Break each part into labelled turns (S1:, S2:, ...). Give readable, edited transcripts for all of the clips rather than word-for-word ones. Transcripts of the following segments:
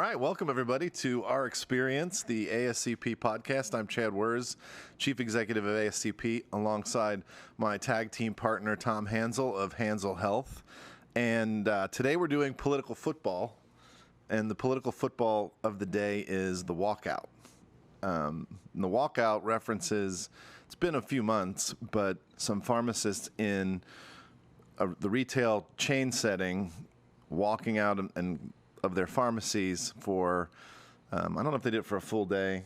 S1: right, welcome everybody to Our Experience, the ASCP podcast. I'm Chad Wurz, Chief Executive of ASCP, alongside my tag team partner, Tom Hansel of Hansel Health. And today we're doing political football, and the political football of the day is the Walkout. The Walkout references, it's been a few months, but some pharmacists in the retail chain setting walking out and of their pharmacies for, I don't know if they did it for a full day,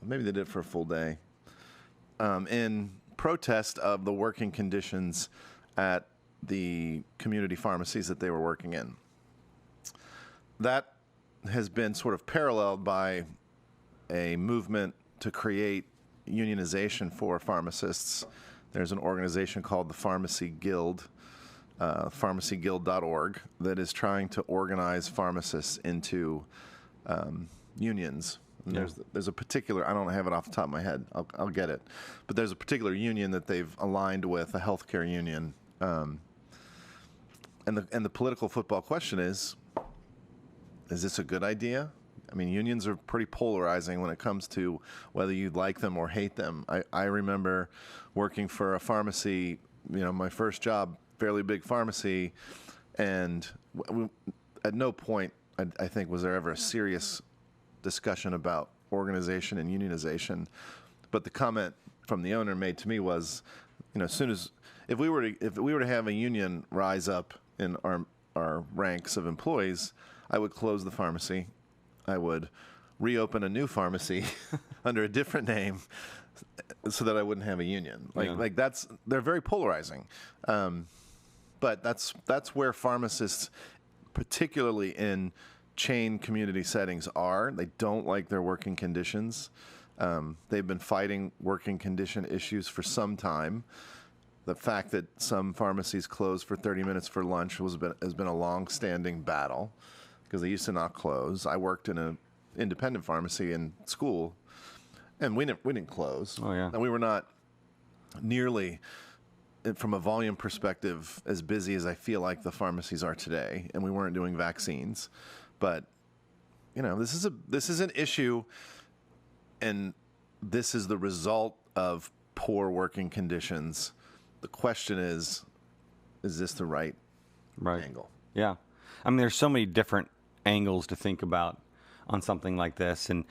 S1: maybe they did it for a full day, in protest of the working conditions at the community pharmacies that they were working in. That has been sort of paralleled by a movement to create unionization for pharmacists. There's an organization called the Pharmacy Guild, pharmacyguild.org, that is trying to organize pharmacists into unions. And there's a particular, I don't have it off the top of my head, I'll get it, but there's a particular union that they've aligned with, a healthcare union. And the political football question is this a good idea? I mean, unions are pretty polarizing when it comes to whether you like them or hate them. I remember working for a pharmacy, my first job, fairly big pharmacy, and at no point, I think, was there ever a serious discussion about organization and unionization. But the comment from the owner made to me was, as soon as if we were to have a union rise up in our ranks of employees, I would close the pharmacy. I would reopen a new pharmacy under a different name so that I wouldn't have a union. They're very polarizing. But that's where pharmacists, particularly in chain community settings, are. They don't like their working conditions. They've been fighting working condition issues for some time. The fact that some pharmacies close for 30 minutes for lunch has been a long-standing battle because they used to not close. I worked in an independent pharmacy in school, and we didn't close.
S2: Oh, yeah.
S1: And we were not nearly, from a volume perspective, as busy as I feel like the pharmacies are today, and we weren't doing vaccines. But this is an issue, and this is the result of poor working conditions. The question is this the right angle?
S2: Yeah. I mean, there's so many different angles to think about on something like this. And,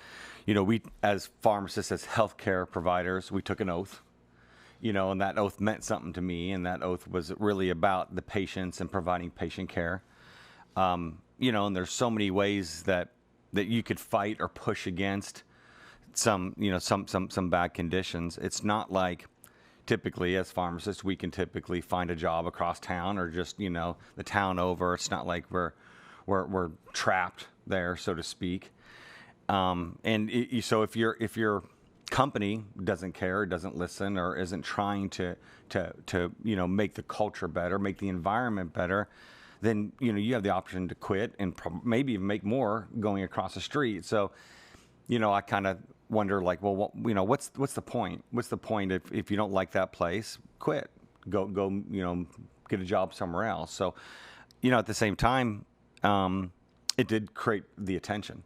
S2: we, as pharmacists, as healthcare providers, we took an oath. And that oath meant something to me, and that oath was really about the patients and providing patient care. And there's so many ways that you could fight or push against some bad conditions. It's not like typically as pharmacists we can typically find a job across town or just the town over. It's not like we're trapped there, so to speak. So if your company doesn't care, doesn't listen, or isn't trying to make the culture better, make the environment better, then you have the option to quit and maybe even make more going across the street. So I kind of wonder, what's the point? What's the point if you don't like that place? Quit. Go get a job somewhere else. So at the same time, it did create the attention.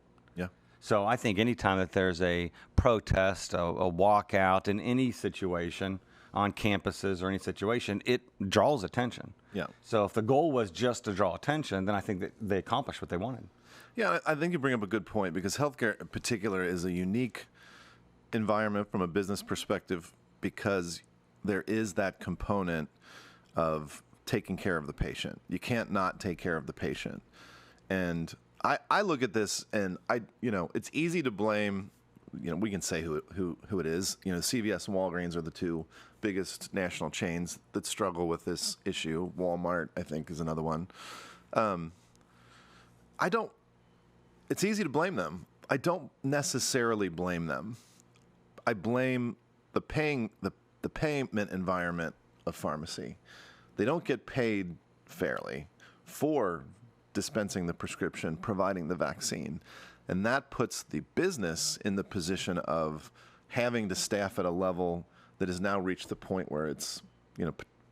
S2: So I think anytime that there's a protest, a walkout in any situation on campuses or any situation, it draws attention.
S1: Yeah.
S2: So if the goal was just to draw attention, then I think that they accomplished what they wanted.
S1: Yeah, I think you bring up a good point because healthcare in particular is a unique environment from a business perspective because there is that component of taking care of the patient. You can't not take care of the patient. And I look at this and it's easy to blame, we can say who it is. CVS and Walgreens are the two biggest national chains that struggle with this issue. Walmart, I think, is another one. It's easy to blame them. I don't necessarily blame them. I blame the payment environment of pharmacy. They don't get paid fairly for dispensing the prescription, providing the vaccine. And that puts the business in the position of having to staff at a level that has now reached the point where it's,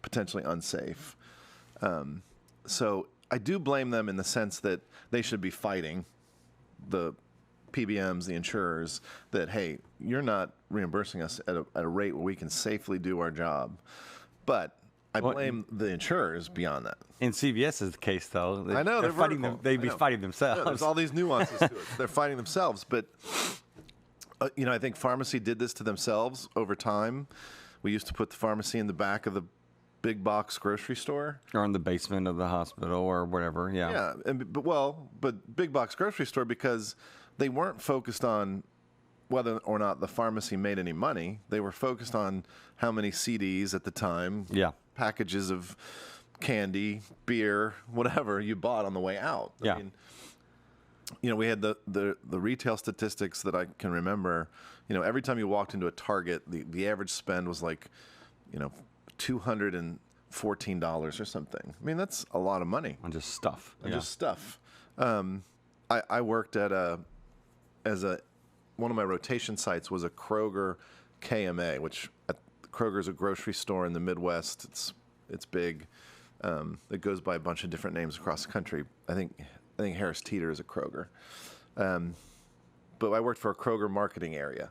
S1: potentially unsafe. So I do blame them in the sense that they should be fighting the PBMs, the insurers, that, hey, you're not reimbursing us at a rate where we can safely do our job. But I blame the insurers beyond that.
S2: In CVS's case, though,
S1: I know,
S2: they're fighting them. They'd be fighting themselves.
S1: Yeah, there's all these nuances to it. They're fighting themselves. But, I think pharmacy did this to themselves over time. We used to put the pharmacy in the back of the big box grocery store.
S2: Or in the basement of the hospital or whatever, yeah.
S1: Yeah, but big box grocery store, because they weren't focused on whether or not the pharmacy made any money. They were focused on how many CDs at the time, packages of candy, beer, whatever you bought on the way out. I mean, we had the retail statistics that I can remember. Every time you walked into a Target, the average spend was like, $214 or something. I mean, that's a lot of money
S2: on just stuff.
S1: Just stuff. I worked at one of my rotation sites was a Kroger KMA, which Kroger's a grocery store in the Midwest. It's big. It goes by a bunch of different names across the country. I think Harris Teeter is a Kroger. But I worked for a Kroger marketing area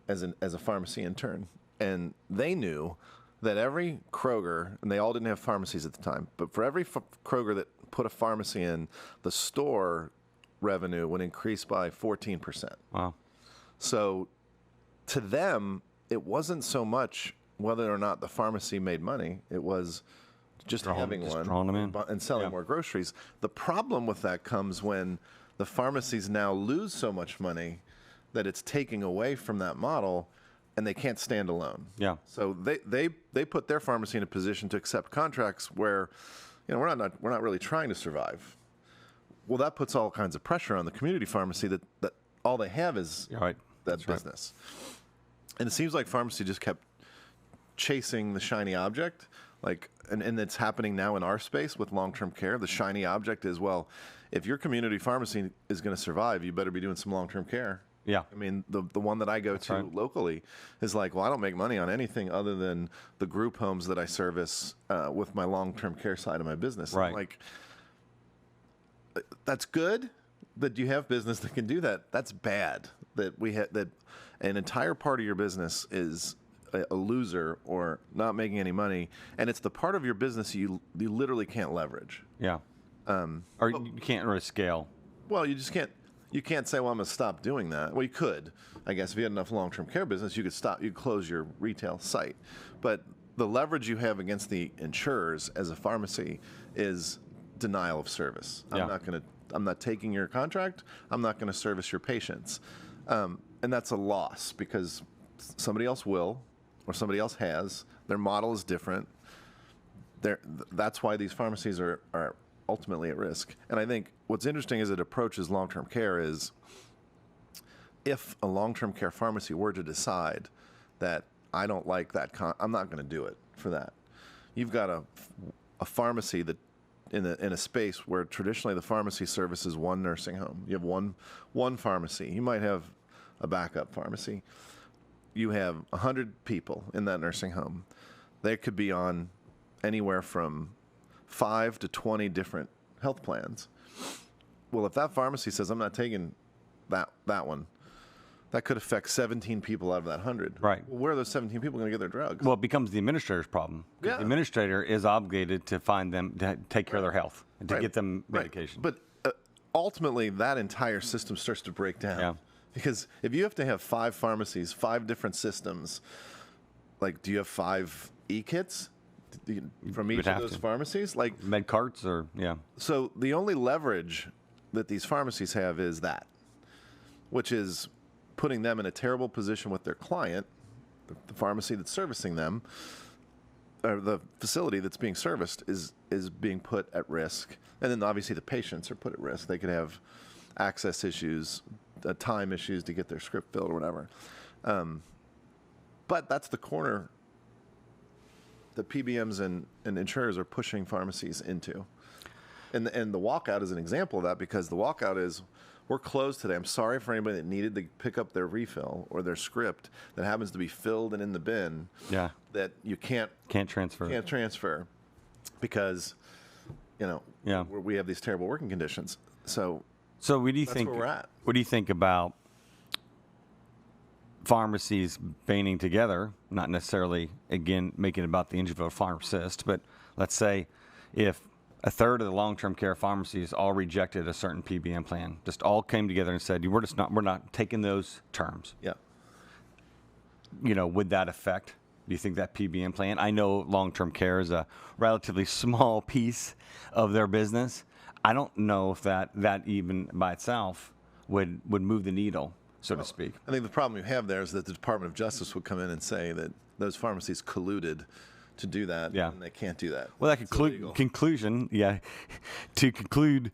S1: as a pharmacy intern, and they knew that every Kroger, and they all didn't have pharmacies at the time, but for every Kroger that put a pharmacy in, the store revenue would increase by 14%.
S2: Wow. So
S1: to them, it wasn't so much whether or not the pharmacy made money. It was just having one
S2: drawing them in.
S1: And selling more groceries. The problem with that comes when the pharmacies now lose so much money that it's taking away from that model, and they can't stand alone.
S2: Yeah.
S1: So they put their pharmacy in a position to accept contracts where, we're not really trying to survive. Well, that puts all kinds of pressure on the community pharmacy that all they have is that business. Right. And it seems like pharmacy just kept chasing the shiny object, and it's happening now in our space with long-term care. The shiny object is, well, if your community pharmacy is going to survive, you better be doing some long-term care.
S2: Yeah.
S1: I mean, the one that I go to locally is like, well, I don't make money on anything other than the group homes that I service with my long-term care side of my business.
S2: Right.
S1: I'm like, that's good that you have business that can do that. That's bad that that an entire part of your business is a loser or not making any money, and it's the part of your business you literally can't leverage.
S2: Yeah. Or you can't really scale.
S1: Well, you just can't. You can't say, well, I'm going to stop doing that. Well, you could. I guess if you had enough long-term care business, you could stop. You could close your retail site. But the leverage you have against the insurers as a pharmacy is denial of service. I'm not taking your contract. I'm not going to service your patients. And that's a loss because somebody else will or somebody else has. Their model is different. That's why these pharmacies are ultimately at risk. And I think what's interesting as it approaches long-term care is if a long-term care pharmacy were to decide that I don't like that, I'm not going to do it for that. You've got a pharmacy that in a space where traditionally the pharmacy services one nursing home. You have one pharmacy. You might have a backup pharmacy. You have 100 people in that nursing home. They could be on anywhere from 5 to 20 different health plans. Well, if that pharmacy says, I'm not taking that one, that could affect 17 people out of that 100.
S2: Right.
S1: Well, where are those 17 people going to get their drugs?
S2: Well, it becomes the administrator's problem.
S1: Yeah.
S2: The administrator is obligated to find them, to take care of their health, and to get them medication.
S1: But ultimately, that entire system starts to break down.
S2: Yeah.
S1: Because if you have to have 5 pharmacies, 5 different systems, do you have 5 e-kits from each of those pharmacies?
S2: Med carts or,
S1: So the only leverage that these pharmacies have is that, which is putting them in a terrible position with their client, the pharmacy that's servicing them, or the facility that's being serviced is being put at risk. And then obviously the patients are put at risk. They could have access issues, time issues to get their script filled or whatever. But that's the corner that PBMs and insurers are pushing pharmacies into. And the walkout is an example of that, because the walkout is, we're closed today. I'm sorry for anybody that needed to pick up their refill or their script that happens to be filled and in the bin.
S2: Yeah.
S1: That you can't
S2: transfer.
S1: Can't transfer because, we have these terrible working conditions. So
S2: So what do you
S1: That's
S2: think?
S1: where we're at.
S2: What do you think about pharmacies banding together? Not necessarily, again, making it about the individual pharmacist, but let's say if a third of the long-term care pharmacies all rejected a certain PBM plan, just all came together and said, we're not taking those terms.
S1: Yeah.
S2: Would that affect? Do you think that PBM plan? I know long-term care is a relatively small piece of their business. I don't know if that even by itself would move the needle, so to speak.
S1: I think the problem you have there is that the Department of Justice would come in and say that those pharmacies colluded to do that, and they can't do that.
S2: Well, that conclusion, to conclude,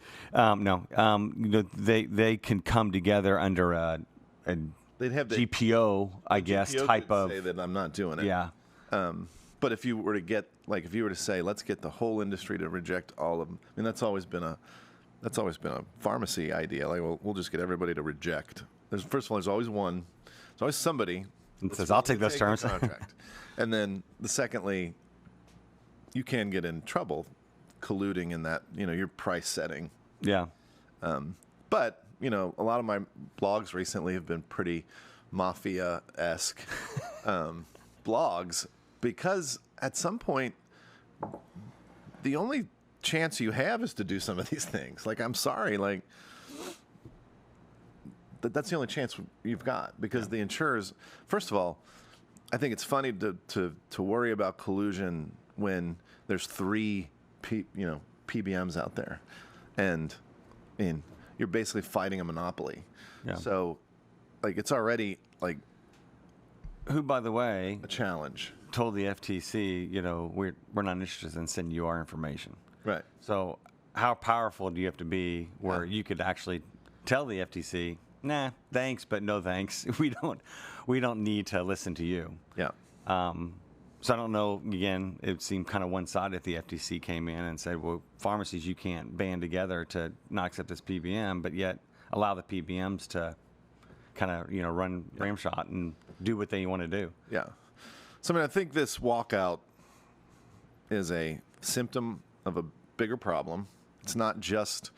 S2: they can come together under a
S1: They'd have
S2: GPO, I guess,
S1: GPO
S2: type
S1: could
S2: of.
S1: say that I'm not doing it.
S2: Yeah.
S1: But if you were to say, let's get the whole industry to reject all of them. I mean, that's always been a pharmacy idea. Like, well, we'll just get everybody to reject. First of all, there's always somebody
S2: that says, I'll take those terms.
S1: Contract. And then secondly, you can get in trouble colluding in that, your price setting.
S2: Yeah.
S1: But, a lot of my blogs recently have been pretty mafia-esque blogs, because at some point, the only chance you have is to do some of these things. Like, I'm sorry, that's the only chance you've got, because the insurers, first of all, I think it's funny to worry about collusion when there's 3 PBMs out there, and you're basically fighting a monopoly.
S2: Yeah.
S1: So, it's already
S2: who, by the way,
S1: a challenge.
S2: Told the FTC, we're not interested in sending you our information.
S1: Right.
S2: So, how powerful do you have to be where you could actually tell the FTC, nah, thanks, but no thanks. We don't need to listen to you.
S1: Yeah.
S2: So I don't know. Again, it seemed kind of one-sided if the FTC came in and said, well, pharmacies, you can't band together to not accept this PBM, but yet allow the PBMs to kind of, run ramshot and do what they want to do.
S1: Yeah. So, I think this walkout is a symptom of a bigger problem. It's not just...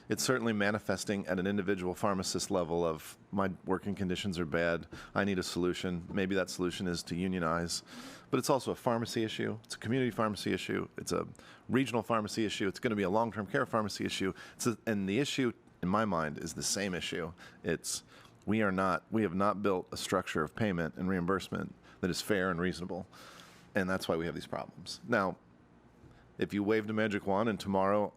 S1: It's certainly manifesting at an individual pharmacist level of, my working conditions are bad, I need a solution. Maybe that solution is to unionize. But it's also a pharmacy issue. It's a community pharmacy issue. It's a regional pharmacy issue. It's going to be a long-term care pharmacy issue. And the issue, in my mind, is the same issue. We have not built a structure of payment and reimbursement that is fair and reasonable. And that's why we have these problems. Now, if you waved a magic wand and tomorrow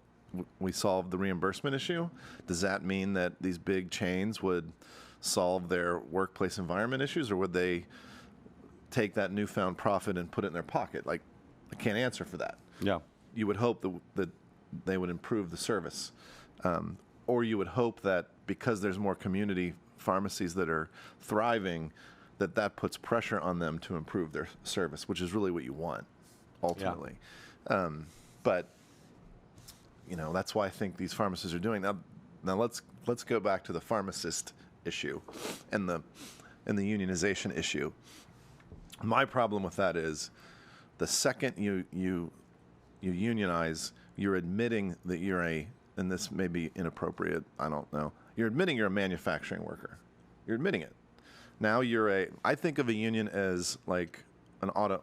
S1: we solve the reimbursement issue, does that mean that these big chains would solve their workplace environment issues, or would they take that newfound profit and put it in their pocket? I can't answer for that.
S2: Yeah.
S1: You would hope that they would improve the service. Or you would hope that because there's more community pharmacies that are thriving, that puts pressure on them to improve their service, which is really what you want, ultimately. Yeah. But that's why I think these pharmacists are doing. Now let's go back to the pharmacist issue and the unionization issue. My problem with that is the second you unionize, you're admitting that you're and this may be inappropriate, I don't know. You're admitting you're a manufacturing worker. You're admitting it. Now I think of a union as like an auto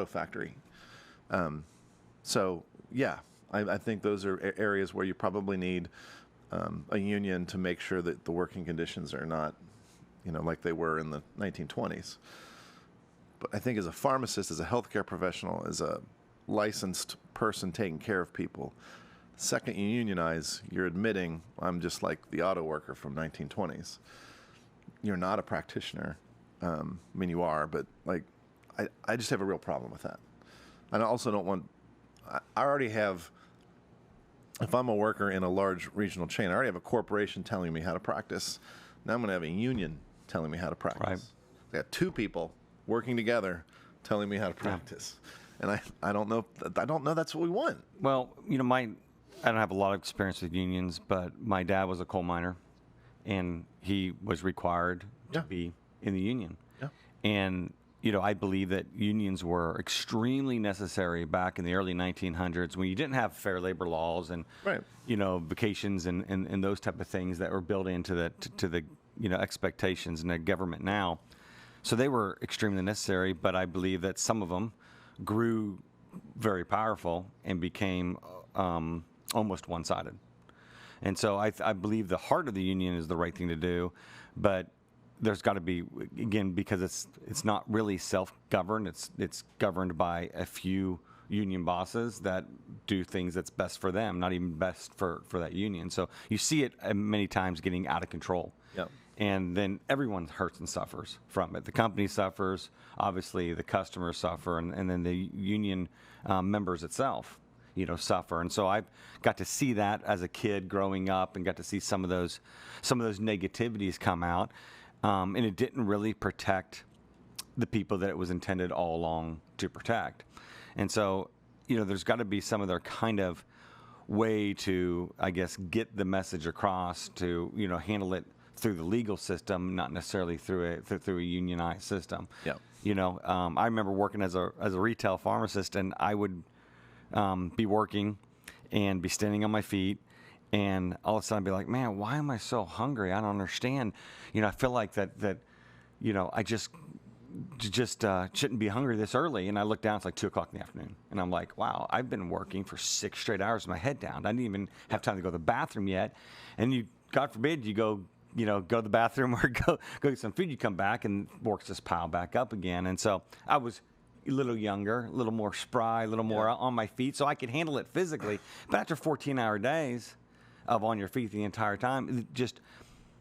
S1: factory. So yeah, I think those are areas where you probably need a union to make sure that the working conditions are not, like they were in the 1920s. But I think as a pharmacist, as a healthcare professional, as a licensed person taking care of people, the second you unionize, you're admitting I'm just like the auto worker from 1920s. You're not a practitioner. I mean, you are, but I just have a real problem with that. And I also don't want. I already have. If I'm a worker in a large regional chain, I already have a corporation telling me how to practice. Now I'm going to have a union telling me how to practice.
S2: Right.
S1: I got 2 people working together telling me how to practice, and I don't know. I don't know that's what we want.
S2: Well, I don't have a lot of experience with unions, but my dad was a coal miner, and he was required to be in the union.
S1: Yeah.
S2: And I believe that unions were extremely necessary back in the early 1900s when you didn't have fair labor laws and,
S1: Right.
S2: vacations and those type of things that were built into the expectations in the government now. So they were extremely necessary, but I believe that some of them grew very powerful and became almost one-sided. And so I believe the heart of the union is the right thing to do, but there's got to be, again, because it's not really self-governed. It's governed by a few union bosses that do things that's best for them, not even best for that union. So you see it many times getting out of control.
S1: Yeah.
S2: And then everyone hurts and suffers from it. The company suffers, obviously the customers suffer, and then the union members itself, suffer. And so I got to see that as a kid growing up, and got to see some of those negativities come out. And it didn't really protect the people that it was intended all along to protect. And so, there's got to be some other kind of way to, I guess, get the message across to, handle it through the legal system, not necessarily through a unionized system.
S1: Yeah.
S2: I remember working as a retail pharmacist, and I would be working and be standing on my feet. And all of a sudden I'd be like, man, why am I so hungry? I don't understand. I feel like that I just shouldn't be hungry this early. And I look down, it's like 2 o'clock in the afternoon. And I'm like, wow, I've been working for 6 straight hours with my head down. I didn't even have time to go to the bathroom yet. And God forbid, you go to the bathroom or go get some food, you come back and works just pile back up again. And so I was a little younger, a little more spry, a little more on my feet, so I could handle it physically. But after 14-hour days of on your feet the entire time, it just,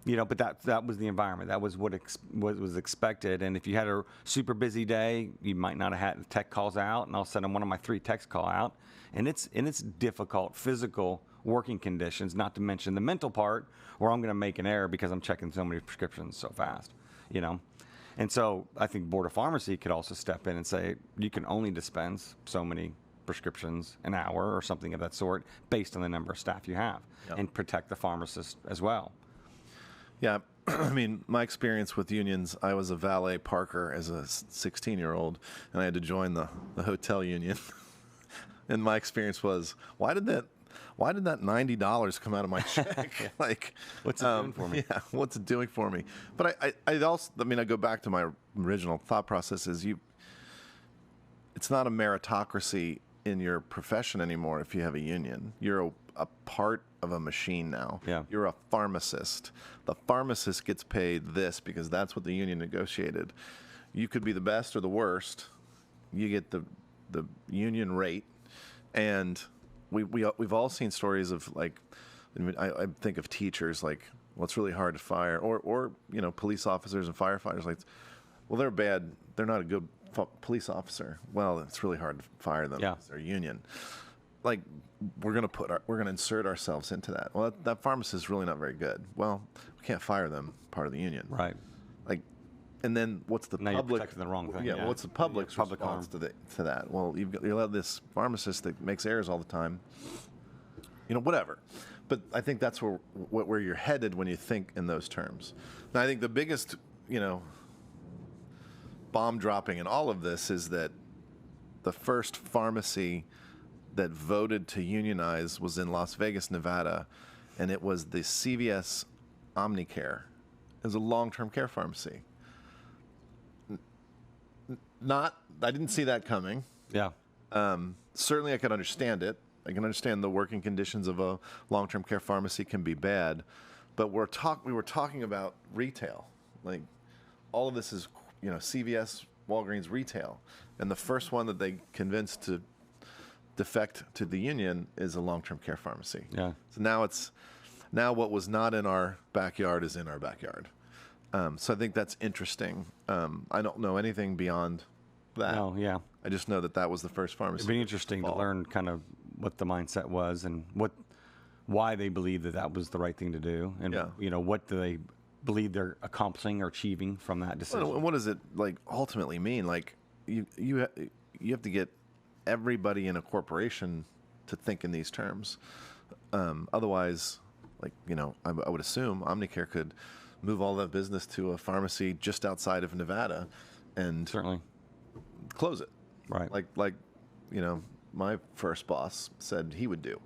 S2: but that was the environment. That was what was expected. And if you had a super busy day, you might not have had tech calls out, and all of a sudden one of my 3 techs call out, and it's difficult physical working conditions, not to mention the mental part where I'm going to make an error because I'm checking so many prescriptions so fast, And so I think Board of Pharmacy could also step in and say, you can only dispense so many prescriptions an hour or something of that sort based on the number of staff you have, and protect the pharmacist as well.
S1: Yeah. I mean, my experience with unions, I was a valet parker as a 16-year-old, and I had to join the hotel union. And my experience was, why did that $90 come out of my check? Like,
S2: what's it doing for me?
S1: Yeah, what's it doing for me? But I also, I go back to my original thought process is it's not a meritocracy in your profession anymore if you have a union. You're a part of a machine now.
S2: Yeah.
S1: You're a pharmacist. The pharmacist gets paid this because that's what the union negotiated. You could be the best or the worst. You get the union rate. And we've all seen stories of, like, I think of teachers, like, well, it's really hard to fire, or police officers and firefighters, like, well, they're bad, they're not a good police officer. Well, it's really hard to fire them because they're union. Like, we're gonna insert ourselves into that. Well, that pharmacist is really not very good. Well, we can't fire them, part of the union.
S2: Right.
S1: Like, and then what's the
S2: now
S1: public?
S2: You're protecting the wrong thing.
S1: Yeah. What's the public's response to that? Well, you have this pharmacist that makes errors all the time. Whatever. But I think that's where you're headed when you think in those terms. Now, I think the biggest, bomb dropping in all of this is that the first pharmacy that voted to unionize was in Las Vegas, Nevada, and it was the CVS Omnicare. It was a long-term care pharmacy. I didn't see that coming.
S2: Yeah.
S1: Certainly I could understand it. I can understand the working conditions of a long-term care pharmacy can be bad, but we were talking about retail. Like, all of this is, CVS, Walgreens retail. And the first one that they convinced to defect to the union is a long-term care pharmacy.
S2: Yeah.
S1: So now what was not in our backyard is in our backyard. So I think that's interesting. I don't know anything beyond that.
S2: No, yeah.
S1: I just know that was the first pharmacy.
S2: It'd be interesting to learn kind of what the mindset was and why they believed that was the right thing to do, and what do they believe they're accomplishing or achieving from that decision.
S1: Well, what does it ultimately mean? Like, you have to get everybody in a corporation to think in these terms. Otherwise, I would assume Omnicare could move all that business to a pharmacy just outside of Nevada, and
S2: certainly
S1: close it.
S2: Right.
S1: Like, my first boss said he would do.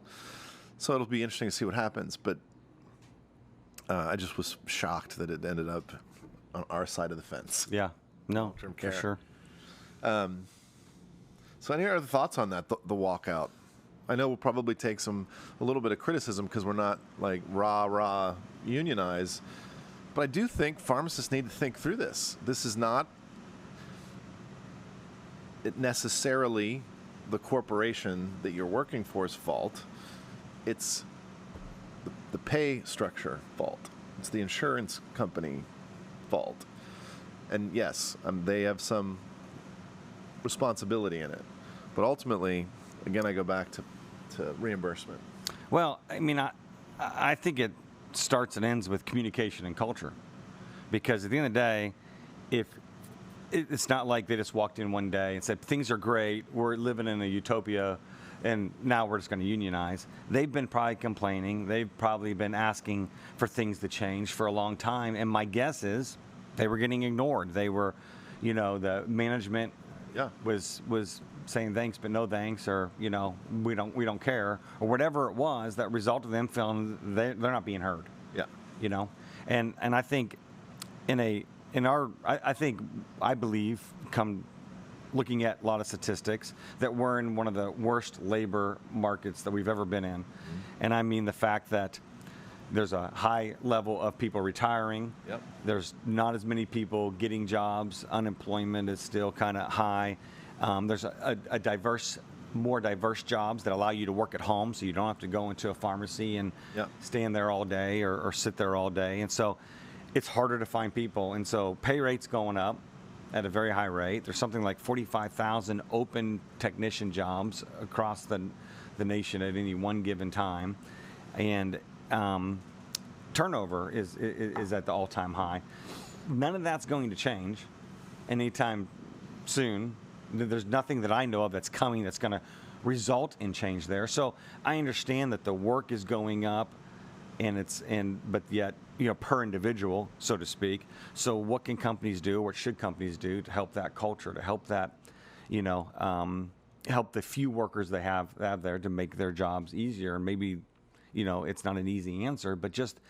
S1: So it'll be interesting to see what happens. But I just was shocked that it ended up on our side of the fence.
S2: Yeah. No,
S1: Long-term
S2: for
S1: care.
S2: sure.
S1: So any other thoughts on that, the walkout? I know we'll probably take a little bit of criticism because we're not like rah unionize. But I do think pharmacists need to think through this. This is not necessarily the corporation that you're working for's fault. It's the pay structure fault. It's the insurance company fault. And yes, they have some responsibility in it. But ultimately, again, I go back to reimbursement.
S2: Well, I mean, I think it starts and ends with communication and culture. Because at the end of the day, it's not like they just walked in one day and said, things are great, we're living in a utopia, and now we're just going to unionize. They've been probably complaining. They've probably been asking for things to change for a long time. And my guess is they were getting ignored. They were, the management was saying thanks but no thanks, or we don't care, or whatever it was that resulted in them feeling they're not being heard.
S1: Yeah.
S2: And I think I believe, come looking at a lot of statistics, that we're in one of the worst labor markets that we've ever been in. Mm-hmm. And I mean the fact that there's a high level of people retiring.
S1: Yep.
S2: There's not as many people getting jobs. Unemployment is still kind of high. There's more diverse jobs that allow you to work at home, so you don't have to go into a pharmacy and stand there all day or sit there all day. And so it's harder to find people. And so pay rates going up at a very high rate. There's something like 45,000 open technician jobs across the nation at any one given time. And turnover is at the all-time high. None of that's going to change anytime soon. There's nothing that I know of that's coming that's going to result in change there. So I understand that the work is going up, but yet, per individual, so to speak. So what can companies do? What should companies do to help that culture, to help that, help the few workers they have there to make their jobs easier? And maybe, it's not an easy answer, but just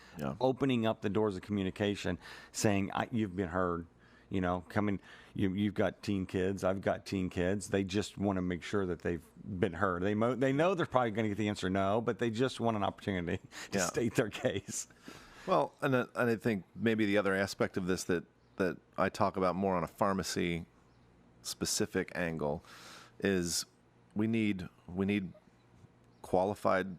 S2: opening up the doors of communication, saying, you've been heard. You've got teen kids. I've got teen kids. They just want to make sure that they've been heard. They know they're probably going to get the answer no, but they just want an opportunity to state their case.
S1: Well, and I think maybe the other aspect of this that I talk about more on a pharmacy specific angle is we need qualified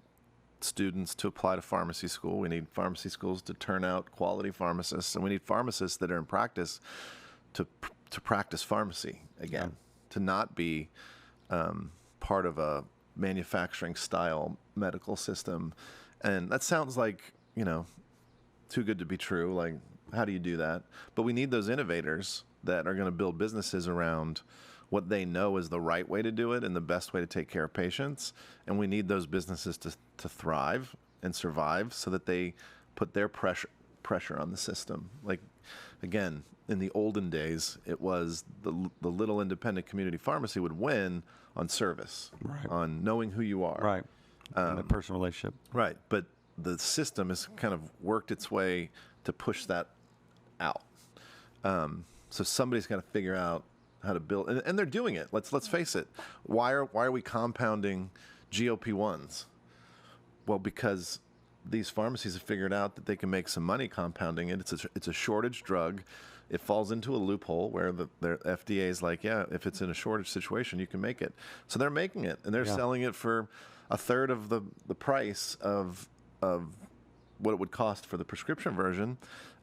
S1: students to apply to pharmacy school. We need pharmacy schools to turn out quality pharmacists, and we need pharmacists that are in practice to practice pharmacy again, to not be part of a manufacturing style medical system. And that sounds like, too good to be true. Like, how do you do that? But we need those innovators that are going to build businesses around what they know is the right way to do it and the best way to take care of patients. And we need those businesses to thrive and survive so that they put their pressure on the system. Like, again, in the olden days, it was the little independent community pharmacy would win on service, on knowing who you are.
S2: Right. And the personal relationship.
S1: Right. But the system has kind of worked its way to push that out. So somebody's got to figure out how to build, and they're doing it. Let's face it. Why are we compounding GLP-1s? Well, because these pharmacies have figured out that they can make some money compounding it. It's a shortage drug. It falls into a loophole where their FDA is like, if it's in a shortage situation, you can make it. So they're making it, and they're selling it for a third of the price of what it would cost for the prescription version.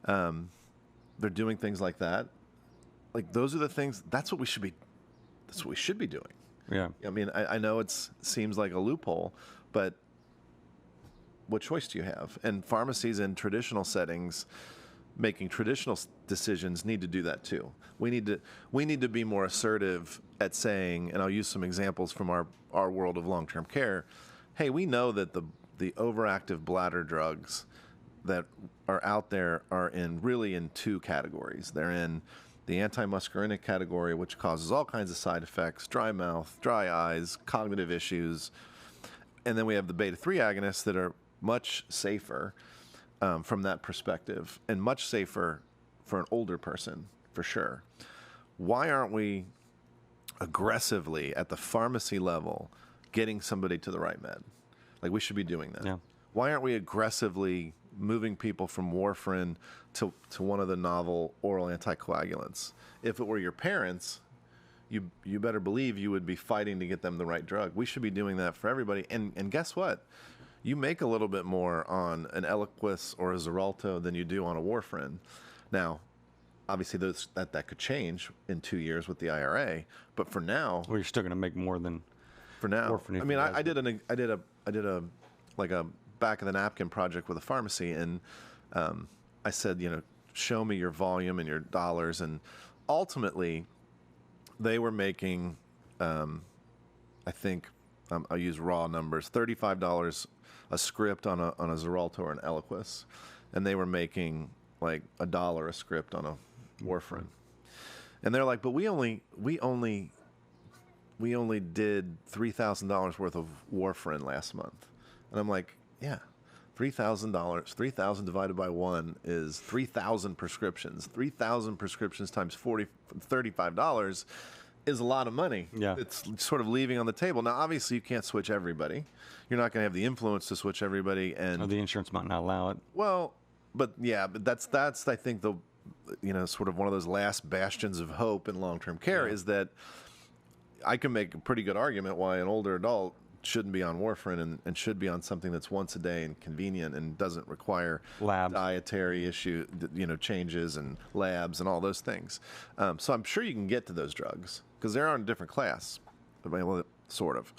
S1: They're doing things like that. Like, those are the things. That's what we should be doing.
S2: Yeah.
S1: I mean, I know it seems like a loophole, but what choice do you have? And pharmacies in traditional settings, making traditional decisions, need to do that too. We need to be more assertive at saying, and I'll use some examples from our world of long-term care. Hey, we know that the overactive bladder drugs that are out there are really in two categories. They're in the antimuscarinic category, which causes all kinds of side effects, dry mouth, dry eyes, cognitive issues. And then we have the beta-3 agonists that are much safer from that perspective, and much safer for an older person, for sure. Why aren't we aggressively at the pharmacy level getting somebody to the right med? Like, we should be doing that.
S2: Yeah.
S1: Why aren't we aggressively moving people from warfarin to one of the novel oral anticoagulants? If it were your parents, you better believe you would be fighting to get them the right drug. We should be doing that for everybody. And guess what? You make a little bit more on an Eliquis or a Xarelto than you do on a warfarin. Now, obviously that could change in 2 years with the IRA, but for now,
S2: Well, you're still going to make more than
S1: for now.
S2: warfarin.
S1: I mean, I did a like a back of the napkin project with a pharmacy, and I said, show me your volume and your dollars, and ultimately, they were making, I think, I'll use raw numbers, $35 a script on a Xarelto or an Eliquis, and they were making like $1 a script on a warfarin, and they're like, but we only did $3,000 worth of warfarin last month, and I'm like, yeah, $3,000, 3,000 divided by 1 is 3,000 prescriptions. 3,000 prescriptions times $35 is a lot of money.
S2: Yeah.
S1: It's sort of leaving on the table. Now, obviously, you can't switch everybody. You're not going to have the influence to switch everybody. And
S2: the insurance might not allow it.
S1: well, but that's I think the sort of one of those last bastions of hope in long-term care is that I can make a pretty good argument why an older adult shouldn't be on warfarin and should be on something that's once a day and convenient and doesn't require
S2: Labs.
S1: dietary changes and labs and all those things. So I'm sure you can get to those drugs because they're on a different class, sort of.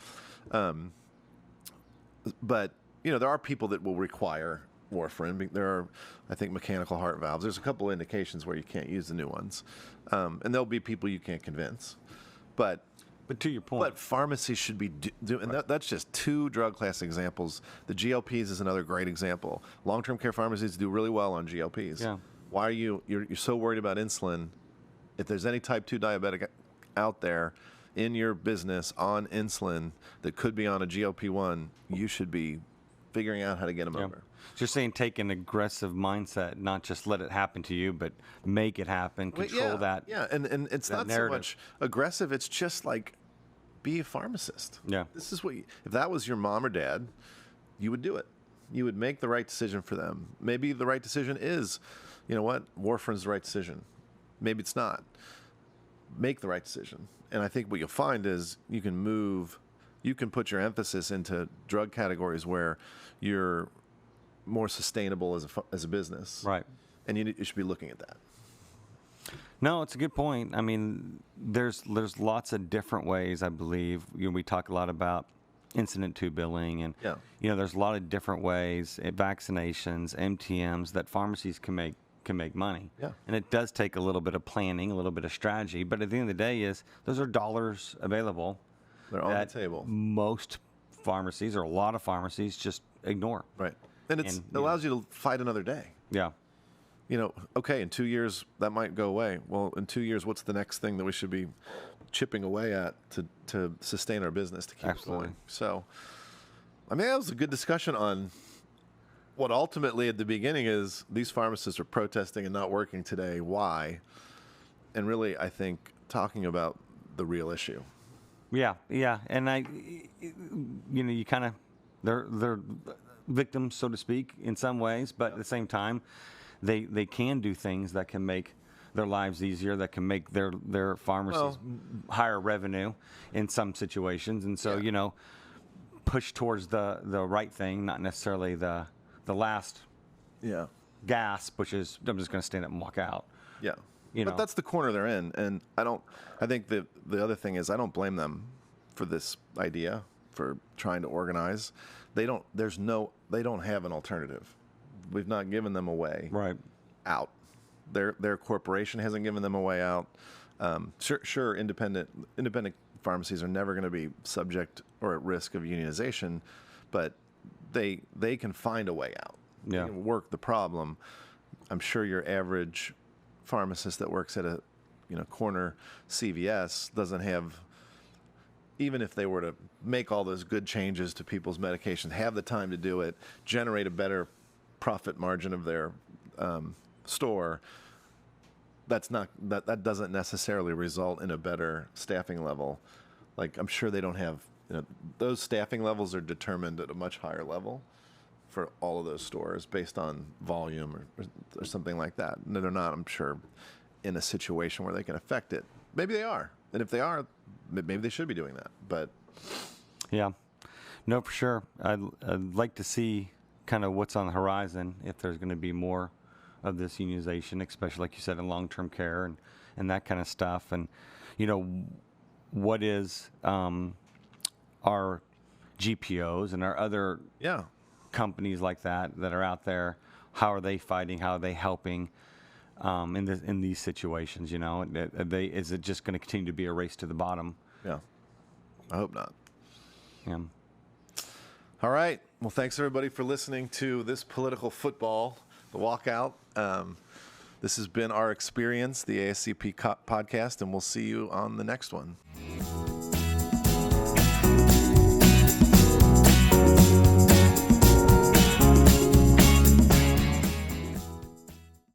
S1: But there are people that will require warfarin. There are, I think, mechanical heart valves. There's a couple indications where you can't use the new ones, and there'll be people you can't convince. But
S2: to your point,
S1: but pharmacies should be doing, and that's just 2 drug class examples. The GLPs is another great example. Long-term care pharmacies do really well on GLPs.
S2: Yeah.
S1: Why are you're so worried about insulin? If there's any type 2 diabetic out there in your business on insulin that could be on a GLP-1, you should be figuring out how to get them over.
S2: Just saying, take an aggressive mindset, not just let it happen to you, but make it happen, control that.
S1: Yeah, and it's not
S2: narrative.
S1: so much aggressive. It's just like, be a pharmacist.
S2: Yeah.
S1: This is if that was your mom or dad, you would do it. You would make the right decision for them. Maybe the right decision is, warfarin's the right decision. Maybe it's not. Make the right decision. And I think what you'll find is you can put your emphasis into drug categories where you're more sustainable as a business.
S2: Right.
S1: And you should be looking at that.
S2: No, it's a good point. I mean, there's lots of different ways, I believe. We talk a lot about incident to billing, and there's a lot of different ways, vaccinations, MTMs, that pharmacies can make money.
S1: Yeah.
S2: And it does take a little bit of planning, a little bit of strategy, but at the end of the day, those are dollars available.
S1: They're on the table.
S2: Most pharmacies, or a lot of pharmacies, just ignore.
S1: Right. And it allows you to fight another day.
S2: Yeah.
S1: Okay, in 2 years, that might go away. Well, in 2 years, what's the next thing that we should be chipping away at to sustain our business, to keep it going? So, I mean, that was a good discussion on what ultimately at the beginning is these pharmacists are protesting and not working today. Why? And really, I think, talking about the real issue.
S2: Yeah. And you kind of, they're victims, so to speak, in some ways, but at the same time, they can do things that can make their lives easier, that can make their pharmacies higher revenue in some situations. And so, push towards the right thing, not necessarily the last gasp, which is, I'm just going to stand up and walk out.
S1: Yeah. But that's the corner they're in. And I think the other thing is, I don't blame them for this idea, for trying to organize. They don't have an alternative. We've not given them a way out. Their corporation hasn't given them a way out. Sure, independent pharmacies are never going to be subject or at risk of unionization, but they can find a way out.
S2: Yeah.
S1: They can work the problem. I'm sure your average pharmacist that works at a corner CVS doesn't have, even if they were to make all those good changes to people's medications, have the time to do it, generate a better profit margin of their store, that doesn't necessarily result in a better staffing level. Like, I'm sure they don't have, those staffing levels are determined at a much higher level for all of those stores based on volume or something like that. And they're not, I'm sure, in a situation where they can affect it. Maybe they are. And if they are, maybe they should be doing that. But
S2: yeah, no, for sure. I'd like to see kind of what's on the horizon, if there's going to be more of this unionization, especially like you said in long-term care and that kind of stuff. And what is our GPOs and our other companies like that are out there? How are they fighting? How are they helping in these situations? Is it just going to continue to be a race to the bottom?
S1: Yeah, I hope not.
S2: Yeah.
S1: All right. Well, thanks everybody for listening to this political football, the Walkout. This has been our experience, the ASCP podcast, and we'll see you on the next one.